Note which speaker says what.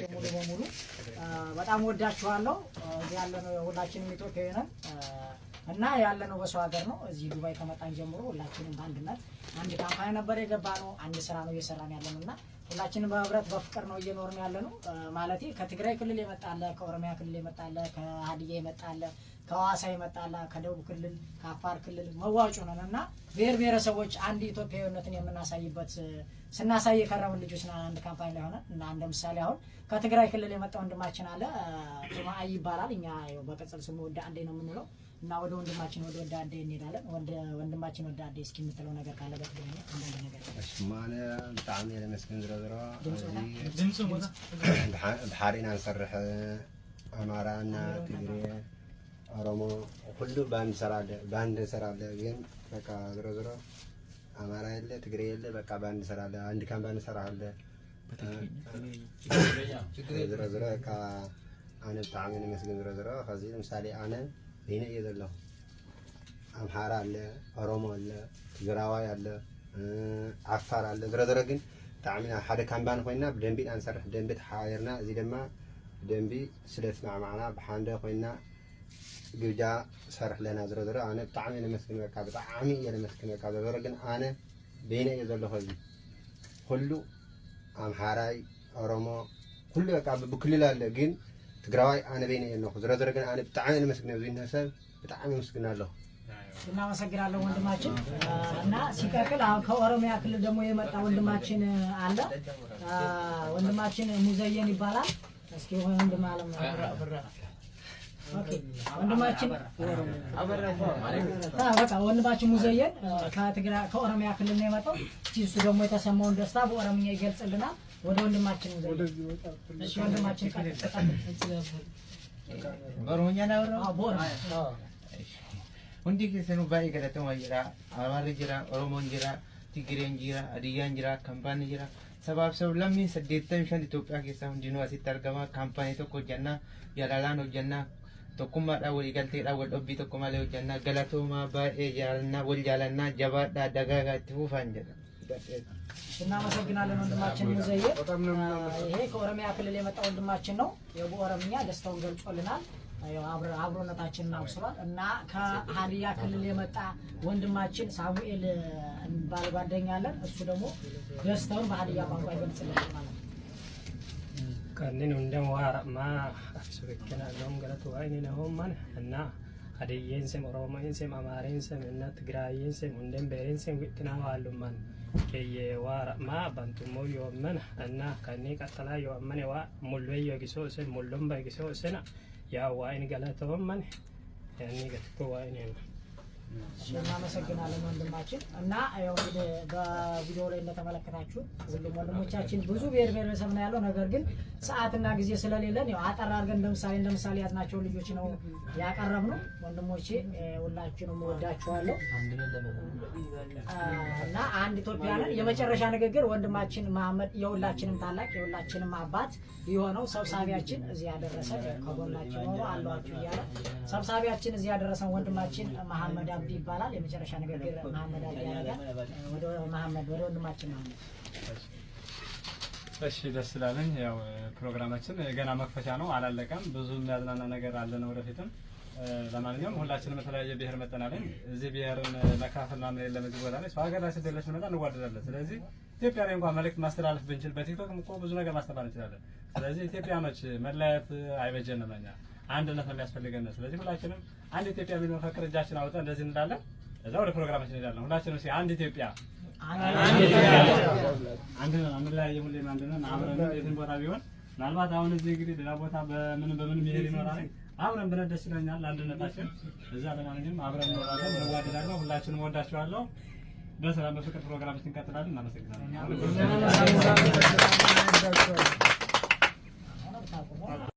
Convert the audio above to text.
Speaker 1: ሙሉ በሙሉ በጣም ወዳችኋለሁ። ያለነው ሁላችንም ኢትዮጵያዊ ነን እና ያለነው በሰው ሀገር ነው። እዚህ ዱባይ ከመጣን ጀምሮ ሁላችንም በአንድነት አንድ ካምፓኒ ነበር የገባነው። አንድ ስራ ነው እየሰራን ያለነውና ሁላችንም በህብረት በፍቅር ነው እየኖርን ያለነው። ማለቴ ከትግራይ ክልል የመጣለ፣ ከኦሮሚያ ክልል የመጣለ፣ ከሀዲያ የመጣለ፣ ከሐዋሳ የመጣለ፣ ከደቡብ ክልል፣ ከአፋር ክልል መዋጮ ነንና ብሔር ብሔረሰቦች አንድ ኢትዮጵያዊነትን የምናሳይበት ስናሳይ የከረምን ልጆች ና አንድ ካምፓኒ ላይ ሆነ እና እንደ ምሳሌ አሁን ከትግራይ ክልል የመጣ ወንድማችን አለ ቱማአይ ይባላል። እኛ በቅጽል ስሙ ወደ አንዴ ነው የምንለው እና ወደ ወንድማችን ወደ አንዴ እንሄዳለን። ወንድማችን ወደ አንዴ እስኪ የምትለው ነገር ካለ በትግርኛ አንድ ነገር እሺ ማነ በጣም ለመስከን ዝረዝራ ድምጽ በሐሪና እንሰርሕ አማራና ትግሬ ኦሮሞ ሁሉ ባንድ ሰራለ ግን በቃ ዝረዝራ አማራ የለ ትግሬ የለ በቃ ባንድ ሰራለ አንድ ካምፓኒ ሰራለ ዝረዝራ ካ አነ በጣም ለመስከን ዝረዝራ ከዚህ ለምሳሌ አነ በእኔ የዘለው አምሃራ አለ ኦሮሞ አለ ትግራዋይ አለ አፋር አለ ዝረዝራ ግን ታዕሚና ሓደ ካምፓኒ ኮይና በደንቢ አንሰርሕ ደንቢ ተሓይርና እዚ ድማ ደንቢ ስለት ማዕማዕና በሓንደ ኮይና ግብጃ ሰርሕ ለና ዝረዝራ አነ በጣም ለመስከን በቃ በጣም ለመስከን በቃ ዝረዝራ ግን አነ በእኔ የዘለው ከዚህ ሁሉ አምሃራይ ኦሮሞ ሁሉ በቃ በክልል አለ ግን ትግራዋይ አነ በእኔ ነው ዝረዝራ ግን አነ በጣም ለመስከን ነው ዝነሰብ በጣም መስግናለሁ። እናመሰግናለን ወንድማችን እና ሲቀጥል አሁን ከኦሮሚያ ክልል ደግሞ የመጣ ወንድማችን አለ። ወንድማችን ሙዘየን ይባላል። እስኪ ወንድም አለም ኦኬ ወንድማችን በቃ ወንድማችን ሙዘየን ከኦሮሚያ ክልል ነው የመጣው። እሱ ደግሞ የተሰማውን ደስታ በኦሮምኛ ይገልጽልናል። ወደ ወንድማችን ሙዘየን እሺ ወንድማችን
Speaker 2: ኦሮምኛ ነው hundi keessanuu baay'ee galatamaa jira. Amaarri jira, Oromoon jira, Tigireen jira, Hadiyyaan jira, Kaampaanii jira. Sabaaf sablammiin 85 Itoophiyaa keessaa hundinuu asitti argama. Kaampaanii tokko hojjannaa, jaalalaan hojjannaa, tokkummaadhaan waliigalteedhaan wal dhabbii tokko malee hojjannaa. Galatoomaa baay'ee jaalannaa, wal jaalannaa, jabaadhaa, dagaagaa itti fufaan jedha.
Speaker 1: እናመሰግናለን ወንድማችን ሙዘየን። ይሄ ከኦሮሚያ ክልል የመጣ ወንድማችን ነው። በኦሮምኛ ደስታውን ገልጾልናል። አብሮነታችንን አብስሯል እና ከሀዲያ ክልል የመጣ ወንድማችን ሳሙኤል ባል ጓደኛ አለን። እሱ ደግሞ ደስታውን በሀዲያ ቋንቋ ይገልጽልናል ማለት ነው።
Speaker 3: ከነን እንደም ዋራማ አፍስበከና ነው ገለቱ አይኔ ነው ማን እና ሀዲዬን ስም ኦሮሞን ስም አማሬን ስም እና ትግራይን ስም እንደም በሬን ስም ግጥና ዋሉማን ከየ ዋራማ ባንቱሞ yoman እና ከኔ ቀጥላ yoman ዋ ሙሉየ ጊሶ ስም ሙሉም ባይጊሶ ስና ያ ዋይን ገለተው ማን ያኔ ገጥቶ ዋይን
Speaker 1: እናመሰግናለን ወንድማችን እና ያው እንግዲህ በቪዲዮ ላይ እንደተመለከታችሁ ሁሉም ወንድሞቻችን ብዙ ብሔር ብሔረሰብ ነው ያለው። ነገር ግን ሰዓትና ጊዜ ስለሌለን ያው አጠር አድርገን እንደምሳሌ ያዝናቸው ልጆች ነው ያቀረብነው። ወንድሞቼ ሁላችሁንም ወዳችኋለሁ እና አንድ ኢትዮጵያውያን የመጨረሻ ንግግር ወንድማችን መሐመድ የሁላችንም ታላቅ የሁላችንም አባት የሆነው ሰብሳቢያችን እዚህ ያደረሰ ከጎናችን ሆኖ አሏችሁ እያለ ሰብሳቢያችን እዚህ ያደረሰን ወንድማችን መሐመድ አብዲ ይባላል። የመጨረሻ ንግግር መሐመድ አብዲ ያደርጋል። ወደ መሐመድ ወደ ወንድማችን መሐመድ።
Speaker 4: እሺ ደስ ይላልኝ። ያው ፕሮግራማችን ገና መክፈቻ ነው፣ አላለቀም። ብዙ የሚያዝናና ነገር አለ ነው ወደፊትም። ለማንኛውም ሁላችንም የተለያየ ብሔር መጠናለን። እዚህ ብሔርን መካፈል ማምን የለም። እዚህ ቦታ ላይ ሰው ሀገር ላይ ስደለች መጣ እንዋደዳለን። ስለዚህ ኢትዮጵያ ላይ እንኳን መልእክት ማስተላለፍ ብንችል በቲክቶክም እኮ ብዙ ነገር ማስተላለፍ እንችላለን። ስለዚህ ኢትዮጵያኖች መለያየት አይበጀንም። እኛ አንድነት ነው የሚያስፈልገን። ስለዚህ ሁላችንም አንድ ኢትዮጵያ የሚለውን ፈክር እጃችን አውጥተን እንደዚህ እንላለን። እዛ ወደ ፕሮግራማችን እንሄዳለን። ሁላችንም እስኪ አንድ ኢትዮጵያ አንድ ላይ ሁሌም አንድ ነን። አብረን የትም ቦታ ቢሆን ምናልባት አሁን እዚህ እንግዲህ ሌላ ቦታ በምን ይሄድ ይኖራል። አብረን ብለን ደስ ይለኛል አንድነታችን። እዛ ለማንኛውም አብረን እንኖራለን፣ እንዋደዳለን። ሁላችንም ወዳችኋለሁ። በሰላም በፍቅር ፕሮግራማችን እንቀጥላለን። እናመሰግናለን።